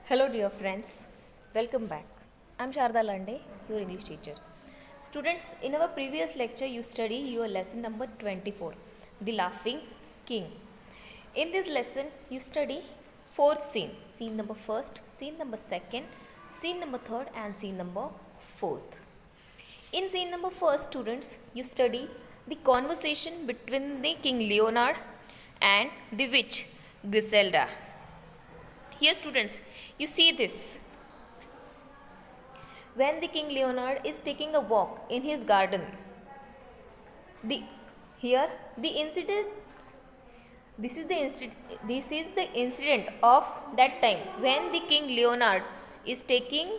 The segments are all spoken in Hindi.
Hello, dear friends. Welcome back. I'm Sharda Lande, your English teacher. Students, in our previous lecture, you study your lesson number 24, The Laughing King. In this lesson, you study four scenes: scene number first, scene number second, scene number third, and scene number fourth. In scene number first, students, you study the conversation between the King Leonard and the witch Griselda. Here, students, you see this. When the King Leonard is taking a walk in his garden, the incident. This is the incident of that time when the King Leonard is taking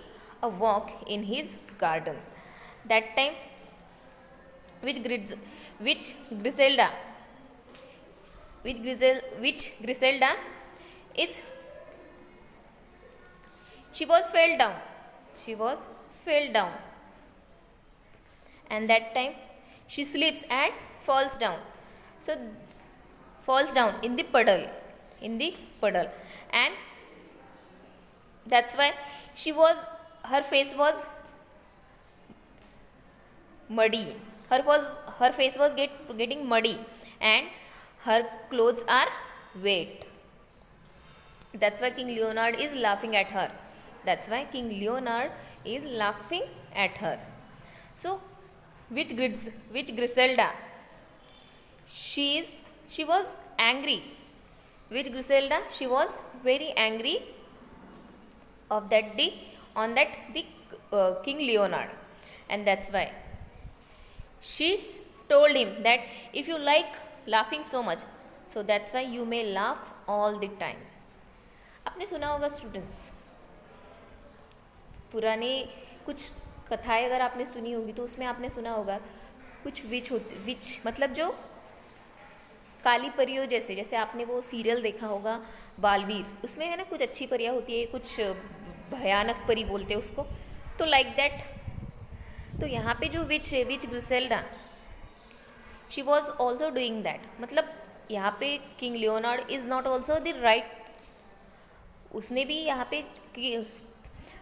a walk in his garden. That time, which Griselda, is. She was fell down. And that time she slips and falls down. So falls down in the puddle. And that's why her face was muddy. Her face was getting muddy and her clothes are wet. That's why King Leonard is laughing at her. So, which Griselda? She was angry. Which Griselda? She was very angry of that day on the King Leonard, and that's why she told him that if you like laughing so much, so that's why you may laugh all the time. आपने सुना होगा स्टूडेंट्स, पुराने कुछ कथाएं अगर आपने सुनी होगी तो उसमें आपने सुना होगा कुछ विच मतलब जो काली परियों जैसे आपने वो सीरियल देखा होगा बालवीर, उसमें है ना कुछ अच्छी परियां होती है, कुछ भयानक परी बोलते हैं उसको, तो लाइक दैट. तो यहाँ पे जो witch Griselda, she was also doing that. मतलब यहाँ पे king Leonard is not also the right. उसने भी यहाँ पे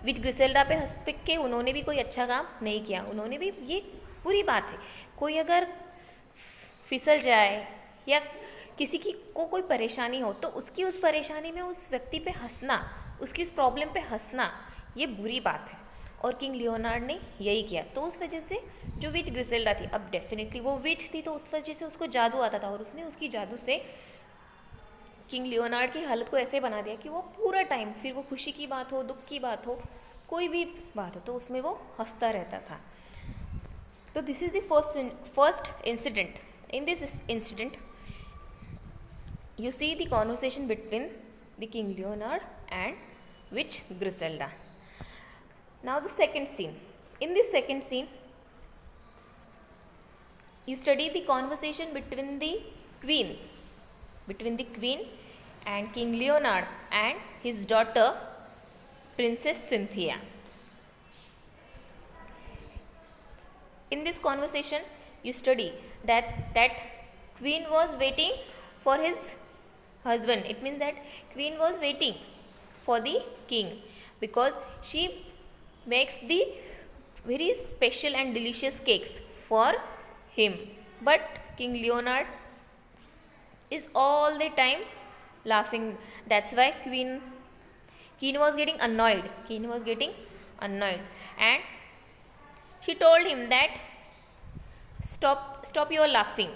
विच ग्रिसेल्डा पे हंस पिक के उन्होंने भी कोई अच्छा काम नहीं किया. उन्होंने भी, ये बुरी बात है, कोई अगर फिसल जाए या किसी को कोई परेशानी हो तो उसकी उस परेशानी में उस व्यक्ति पे हंसना, उसकी उस प्रॉब्लम पे हंसना, ये बुरी बात है. और किंग लियोनार्ड ने यही किया. तो उस वजह से जो विच ग्रिसेल्डा थी, अब डेफिनेटली वो विच थी तो उस वजह से उसको जादू आता था और उसने उसकी जादू से किंग लियोनार्ड की हालत को ऐसे बना दिया कि वो पूरा टाइम, फिर वो खुशी की बात हो, दुख की बात हो, कोई भी बात हो, तो उसमें वो हंसता रहता था. तो this is the first incident. In this incident you see the conversation between the King Leonard and witch Griselda. Now the second scene. In this second scene, you study the conversation between the queen and King Leonard and his daughter Princess Cynthia. In this conversation, you study that queen was waiting for his husband. It means that queen was waiting for the king because she makes the very special and delicious cakes for him. But King Leonard is all the time laughing. That's why queen was getting annoyed. And she told him that stop your laughing.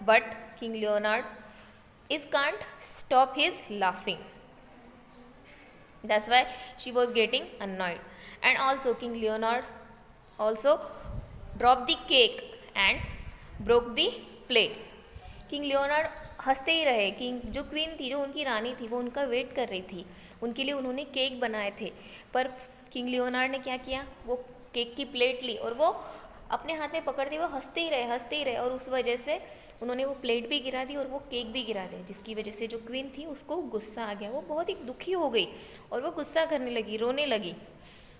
But King Leonard can't stop his laughing. That's why she was getting annoyed. And also King Leonard also dropped the cake and broke the plates. King Leonard हंसते ही रहे. जो क्वीन थी, जो उनकी रानी थी, वो उनका वेट कर रही थी. उनके लिए उन्होंने केक बनाए थे, पर किंग लियोनार्ड ने क्या किया, वो केक की प्लेट ली और वो अपने हाथ में पकड़ते हुए हंसते ही रहे और उस वजह से उन्होंने वो प्लेट भी गिरा दी और वो केक भी गिरा दिया, जिसकी वजह से जो क्वीन थी उसको गुस्सा आ गया. वो बहुत ही दुखी हो गई और वो गुस्सा करने लगी, रोने लगी.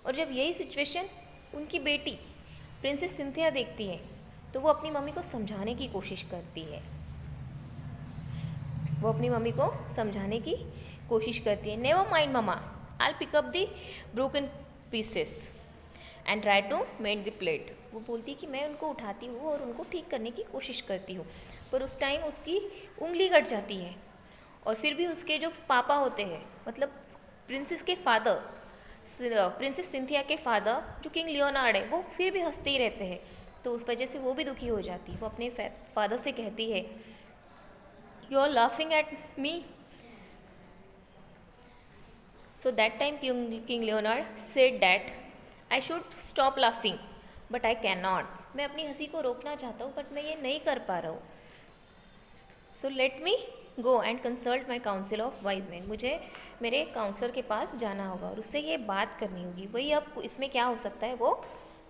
और जब यही सिचुएशन उनकी बेटी प्रिंसेस सिंथिया देखती है तो वो अपनी मम्मी को समझाने की कोशिश करती है. वो अपनी मम्मी को समझाने की कोशिश करती है, never mind mama, I pick up the broken pieces and try to make the plate. वो बोलती है कि मैं उनको उठाती हूँ और उनको ठीक करने की कोशिश करती हूँ, पर उस टाइम उसकी उंगली कट जाती है। और फिर भी उसके जो पापा होते हैं, मतलब प्रिंसेस के फादर, प्रिंसेस सिंथिया के फादर जो किंग लियोनार्ड है, वो फिर भी हंसते ही रहते हैं। तो उस वजह से वो भी दुखी हो जाती है। वो अपने फादर से कहती है, you are laughing at me. So that time King Leonard said that I should stop laughing but I can not. मैं अपनी हंसी को रोकना चाहता हूँ बट मैं ये नहीं कर पा रहा हूँ। So let me go and consult my council of wise man. मुझे मेरे काउंसलर के पास जाना होगा और उससे ये बात करनी होगी। वही अब इसमें क्या हो सकता है वो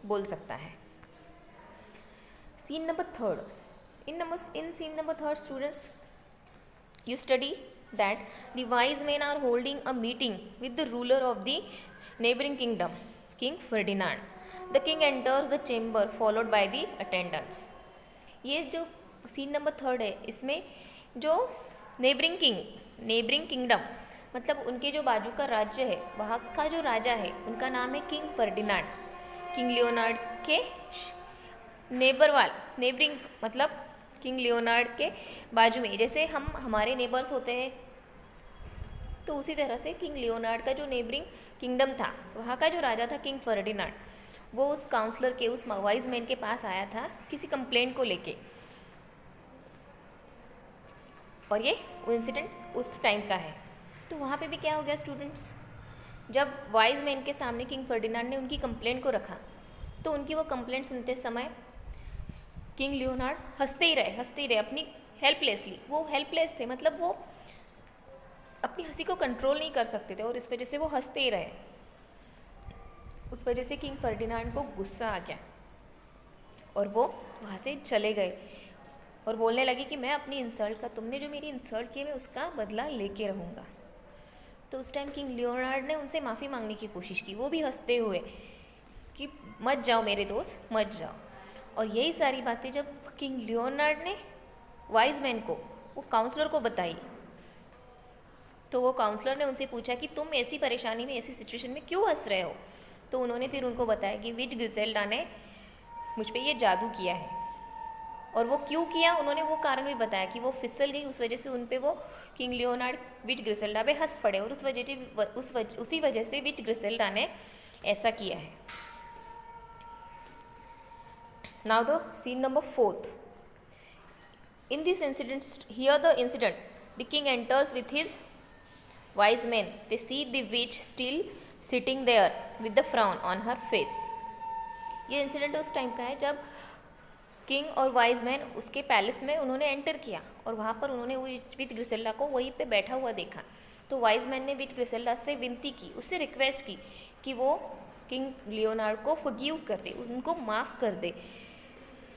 बोल सकता है। Scene number third, in scene number third, students, you study that the wise men are holding a meeting with the ruler of the neighboring kingdom, King Ferdinand. The king enters the chamber followed by the attendants. ये जो सीन नंबर थर्ड है, इसमें जो नेबरिंग किंगडम, मतलब उनके जो बाजू का राज्य है, वहाँ का जो राजा है उनका नाम है किंग फर्डिनांड। किंग लियोनार्ड के नेबरिंग मतलब किंग लियोनार्ड के बाजू में, जैसे हम हमारे नेबर्स होते हैं, तो उसी तरह से किंग लियोनार्ड का जो नेबरिंग किंगडम था, वहाँ का जो राजा था किंग फर्डिनांड, वो उस काउंसलर के, उस वाइज मैन के पास आया था किसी कंप्लेंट को लेके। और ये इंसिडेंट उस टाइम का है। तो वहाँ पे भी क्या हो गया स्टूडेंट्स, जब वाइज मैन के सामने किंग फर्डिनांड ने उनकी कंप्लेंट को रखा, तो उनकी वो कंप्लेंट सुनते समय किंग लियोनार्ड हंसते ही रहे अपनी हेल्पलेसली। वो हेल्पलेस थे, मतलब वो अपनी हंसी को कंट्रोल नहीं कर सकते थे और इस वजह से वो हंसते ही रहे। उस वजह से किंग फर्डिनांड को गुस्सा आ गया और वो वहाँ से चले गए और बोलने लगे कि मैं अपनी इंसल्ट का, तुमने जो मेरी इंसल्ट की, मैं उसका बदला लेके रहूँगा। तो उस टाइम किंग लियोनार्ड ने उनसे माफ़ी मांगने की कोशिश की, वो भी हंसते हुए कि मत जाओ मेरे दोस्त, मत जाओ। और यही सारी बातें जब किंग लियोनार्ड ने वाइज मैन को, वो काउंसलर को बताई, तो वो काउंसलर ने उनसे पूछा कि तुम ऐसी परेशानी में, ऐसी सिचुएशन में क्यों हंस रहे हो। तो उन्होंने फिर उनको बताया कि विच ग्रिसेल्डा ने मुझ पे ये जादू किया है। और वो क्यों किया, उन्होंने वो कारण भी बताया कि वो फिसल गई, उस वजह से उन पे वो किंग लियोनार्ड विच ग्रिसेल्डा पे हंस पड़े और उसी वजह से विच ग्रिसेल्डा ने ऐसा किया है। Now the scene number fourth. In this incident, here the incident, the king enters with his wise men. They see the witch still sitting there with the frown on her face. ये इंसिडेंट उस टाइम का है जब किंग और वाइज मैन उसके पैलेस में उन्होंने एंटर किया और वहाँ पर उन्होंने विच ग्रिसेल्डा को वहीं पे बैठा हुआ देखा। तो वाइज मैन ने विच ग्रिसेल्डा से विनती की, उससे रिक्वेस्ट की कि वो किंग लियोनार्ड को फॉरगिव कर दे, उनको माफ़ कर दे।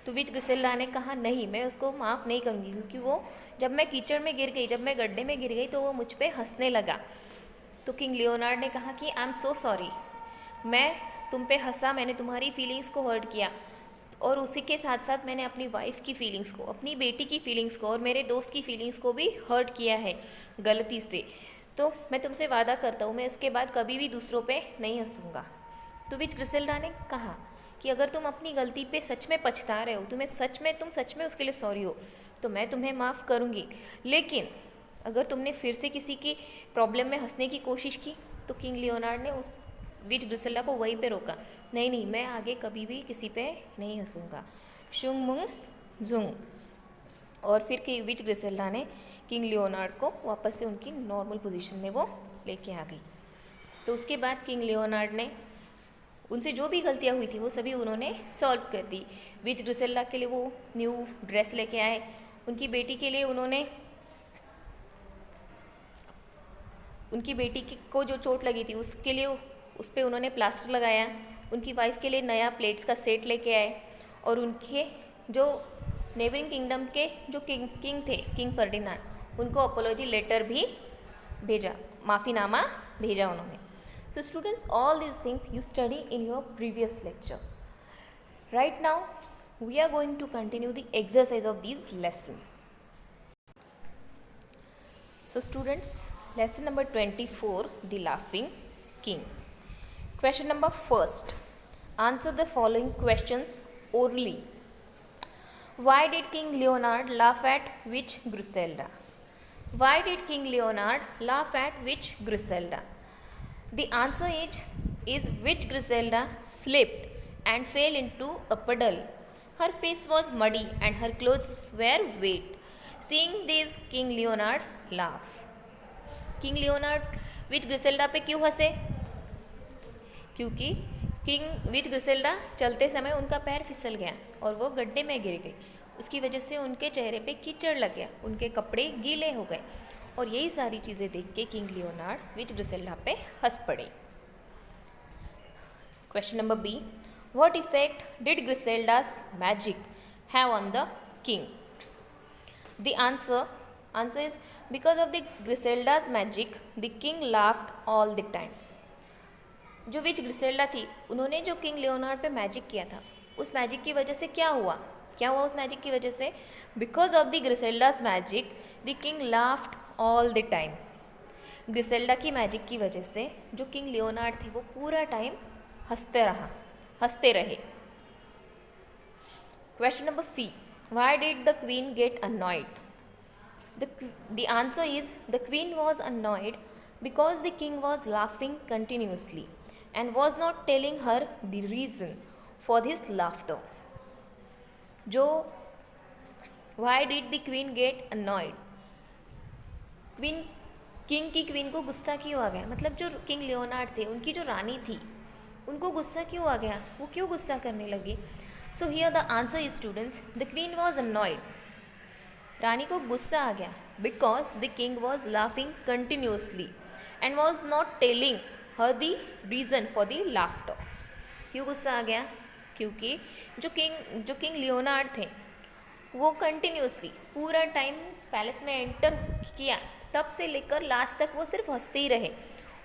तो विच ग्रिसेल्डा ने कहा नहीं, मैं उसको माफ़ नहीं करूँगी, क्योंकि वो जब मैं कीचड़ में गिर गई, जब मैं गड्ढे में गिर गई, तो वो मुझ पे हंसने लगा। तो किंग लियोनार्ड ने कहा कि आई एम सो सॉरी, मैं तुम पे हंसा, मैंने तुम्हारी फीलिंग्स को हर्ट किया और उसी के साथ साथ मैंने अपनी वाइफ की फीलिंग्स को, अपनी बेटी की फीलिंग्स को और मेरे दोस्त की फीलिंग्स को भी हर्ट किया है गलती से। तो मैं तुमसे वादा करता हूँ मैं इसके बाद कभी भी दूसरों पे नहीं हंसूँगा। तो विच ग्रिसेल्डा ने कहा कि अगर तुम अपनी गलती पे सच में पछता रहे हो, तुम सच में उसके लिए सॉरी हो, तो मैं तुम्हें माफ़ करूँगी। लेकिन अगर तुमने फिर से किसी की प्रॉब्लम में हंसने की कोशिश की, तो किंग लियोनार्ड ने उस विच ग्रिसेल्डा को वहीं पे रोका, नहीं, मैं आगे कभी भी किसी पे नहीं हंसूँगा। शुंग मुंग जुंग। और फिर विच ग्रिसेल्डा ने किंग लियोनार्ड को वापस से उनकी नॉर्मल पोजीशन में वो लेके आ गई। तो उसके बाद किंग लियोनार्ड ने उनसे जो भी गलतियाँ हुई थी वो सभी उन्होंने सॉल्व कर दी। विच ग्रिसेल्डा के लिए वो न्यू ड्रेस लेके आए, उनकी बेटी के लिए उन्होंने, उनकी बेटी को जो चोट लगी थी उसके लिए उस पर उन्होंने प्लास्टर लगाया, उनकी वाइफ के लिए नया प्लेट्स का सेट लेके आए और उनके जो नेबरिंग किंगडम के जो किंग थे, किंग फर्डिनांड, उनको अपोलॉजी लेटर भी भेजा, माफ़ीनामा भेजा उन्होंने। So students, all these things you study in your previous lecture. Right now, we are going to continue the exercise of these lessons. So students, lesson number 24, The Laughing King. Question number first. Answer the following questions orally. Why did King Leonard laugh at witch Griselda? Why did King Leonard laugh at witch Griselda? The answer is witch Griselda slipped and fell into a puddle. Her face was muddy and her clothes were wet. Seeing this, King Leonard laughed. King Leonard witch Griselda पे क्यों हंसे? क्योंकि किंग विच ग्रिसेल्डा चलते समय उनका पैर फिसल गया और वो गड्ढे में गिर गई। उसकी वजह से उनके चेहरे पे कीचड़ लग गया, उनके कपड़े गीले हो गए और यही सारी चीज़ें देख के किंग लियोनार्ड विच ग्रिसेल्डा पे हंस पड़े। Question number B. What effect did Griselda's magic have on the king? The answer is because of the Griselda's magic the king laughed all the time. जो विच ग्रिसेल्डा थी, उन्होंने जो किंग लियोनार्ड पे मैजिक किया था, उस मैजिक की वजह से क्या हुआ उस मैजिक की वजह से? Because of the Griselda's magic the king laughed all the time. Griselda की मैजिक की वजह से जो किंग लियोनार्ड थे वो पूरा टाइम हंसते रहे. Question number C. Why did the queen get annoyed? The answer is the queen was annoyed because the king was laughing continuously and was not telling her the reason for his laughter. Why did the queen get annoyed? King की क्वीन को गुस्सा क्यों आ गया? मतलब जो किंग लियोनार्ड थे, उनकी जो रानी थी, उनको गुस्सा क्यों आ गया? वो क्यों गुस्सा करने लगी? So here the answer is students, the queen was annoyed. रानी को गुस्सा आ गया because the king was laughing continuously and was not telling her the reason for the laughter. क्यों गुस्सा आ गया? क्योंकि जो किंग लियोनार्ड थे वो कंटिन्यूसली पूरा टाइम पैलेस में एंटर किया, तब से लेकर लास्ट तक वो सिर्फ हंसते ही रहे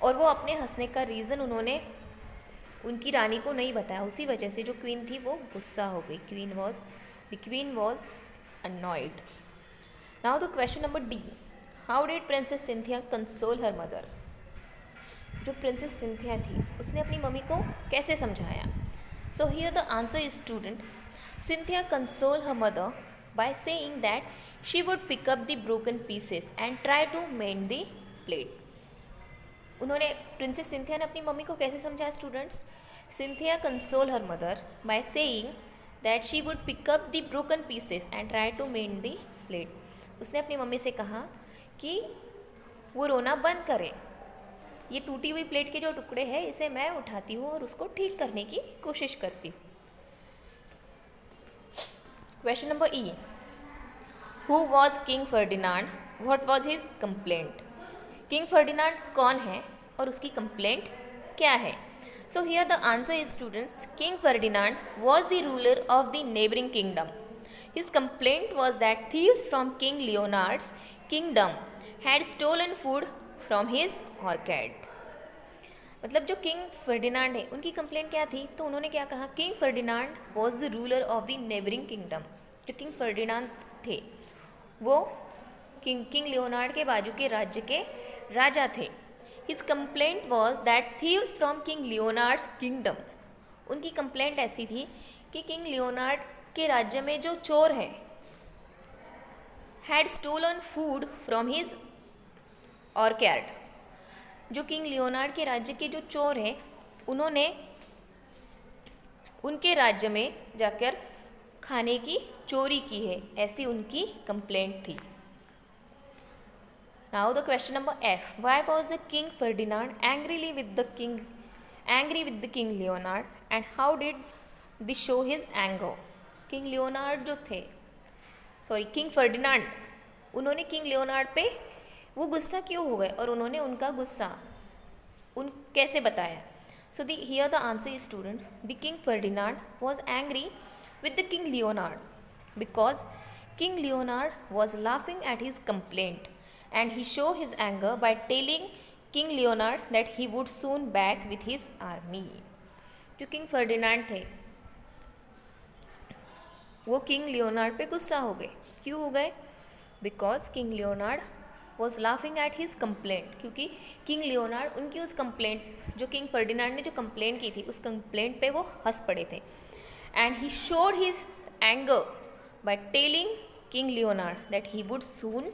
और वो अपने हंसने का रीज़न उन्होंने उनकी रानी को नहीं बताया. उसी वजह से जो क्वीन थी वो गुस्सा हो गई. The queen was annoyed. Now the question number D. How did Princess Cynthia console her mother? जो प्रिंसेस सिंथिया थी उसने अपनी मम्मी को कैसे समझाया? So here the answer is student, Cynthia consoled her mother by saying that she would pick up the broken pieces and try to mend the plate. Princess Cynthia ने अपनी मम्मी को कैसे समझाया students? Cynthia consoled her mother by saying that she would pick up the broken pieces and try to mend the plate. उसने अपनी मम्मी से कहा कि वो रोना बंद करे, ये टूटी हुई प्लेट के जो टुकड़े हैं इसे मैं उठाती हूँ और उसको ठीक करने की कोशिश करती हूँ. Question number E. Who was king Ferdinand? What was his complaint? King Ferdinand कौन है और उसकी कंप्लेंट क्या है? So here the answer is students, King Ferdinand was the ruler of the neighboring kingdom. His complaint was that thieves from King Leonard's kingdom had stolen food from his orchard. मतलब जो किंग फर्डिनांड है उनकी कंप्लेंट क्या थी? तो उन्होंने क्या कहा? King Ferdinand was the ruler of the neighbouring kingdom. जो किंग फर्डिनांड थे वो किंग लियोनार्ड के बाजू के राज्य के राजा थे. His complaint was that thieves from King Leonard's kingdom. उनकी कंप्लेंट ऐसी थी कि किंग लियोनार्ड के राज्य में जो चोर हैं had stolen food from his orchard. जो किंग लियोनार्ड के राज्य के जो चोर हैं उन्होंने उनके राज्य में जाकर खाने की चोरी की है, ऐसी उनकी कंप्लेंट थी. Now the question number F. Why was the King Ferdinand angry with the King Leonard and how did they show his anger? King Leonard जो थे, King Ferdinand, उन्होंने किंग लियोनार्ड पे वो गुस्सा क्यों हो गए और उन्होंने उनका गुस्सा कैसे बताया? So here the answer is students, the King Ferdinand was angry with the King Leonard because King Leonard was laughing at his complaint and he showed his anger by telling King Leonard that he would soon back with his army. जो किंग फर्डिनांड थे वो किंग लियोनार्ड पे गुस्सा हो गए. क्यों हो गए? Because king Leonard was laughing at his complaint, क्योंकि किंग लियोनार्ड उनकी उस कंप्लेंट, जो किंग फर्डिनांड ने जो कंप्लेंट की थी उस कंप्लेंट पे वो हंस पड़े थे. And he showed his anger by telling king Leonard that he would soon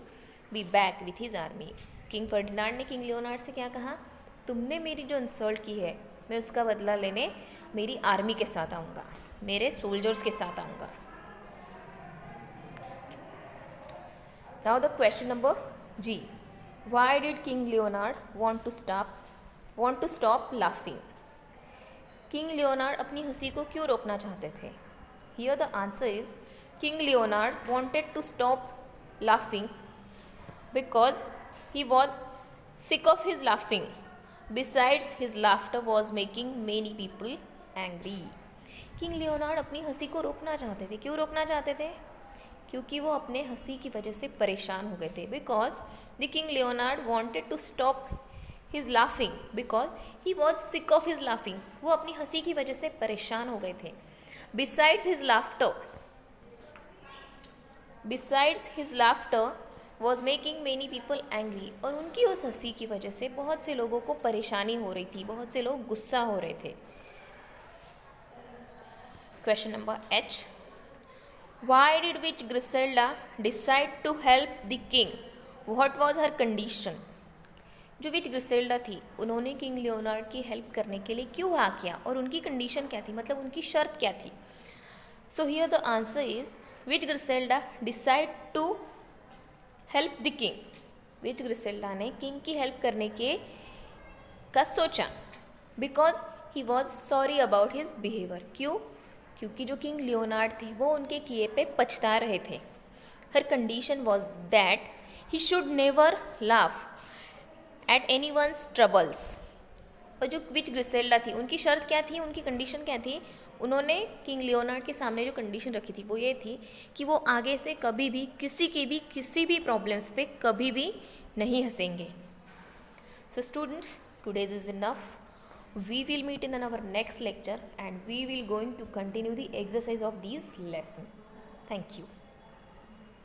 be back with his army. King Ferdinand ने किंग लियोनार्ड से क्या कहा, तुमने मेरी जो इंसल्ट की है मैं उसका बदला लेने मेरी आर्मी के साथ आऊँगा, मेरे सोल्जर्स के साथ आऊँगा. Now the question number G. Why did King Leonard want to stop laughing? King Leonard अपनी हंसी को क्यों रोकना चाहते थे? Here the answer is King Leonard wanted to stop laughing because he was sick of his laughing. Besides, his laughter was making many people angry. King Leonard अपनी हंसी को रोकना चाहते थे. क्यों रोकना चाहते थे? क्योंकि वो अपने हंसी की वजह से परेशान हो गए थे. Because the King Leonard wanted to stop his laughing because he was sick of his laughing. वो अपनी हंसी की वजह से परेशान हो गए थे. Besides his laughter was making many people angry. और उनकी उस हंसी की वजह से बहुत से लोगों को परेशानी हो रही थी, बहुत से लोग गुस्सा हो रहे थे. Question number H. Why did witch Griselda decide to help the king? What was her condition? जो विच ग्रिसेल्डा थी उन्होंने किंग लियोनार्ड की हेल्प करने के लिए क्यों हाँ किया और उनकी कंडीशन क्या थी, मतलब उनकी शर्त क्या थी? So here the answer is witch Griselda decide to help the king. Witch Griselda ने किंग की हेल्प करने का सोचा because he was sorry about his behaviour. क्यों? क्योंकि जो किंग लियोनार्ड थे वो उनके किए पे पछता रहे थे. Her condition was that he should never laugh at anyone's troubles. और जो विच ग्रिसेल्डा थी उनकी शर्त क्या थी, उनकी कंडीशन क्या थी? उन्होंने किंग लियोनार्ड के सामने जो कंडीशन रखी थी वो ये थी कि वो आगे से कभी भी किसी भी प्रॉब्लम्स पे कभी भी नहीं हंसेंगे. So students, today's is enough. We will meet in our next lecture and we will going to continue the exercise of these lesson. Thank you.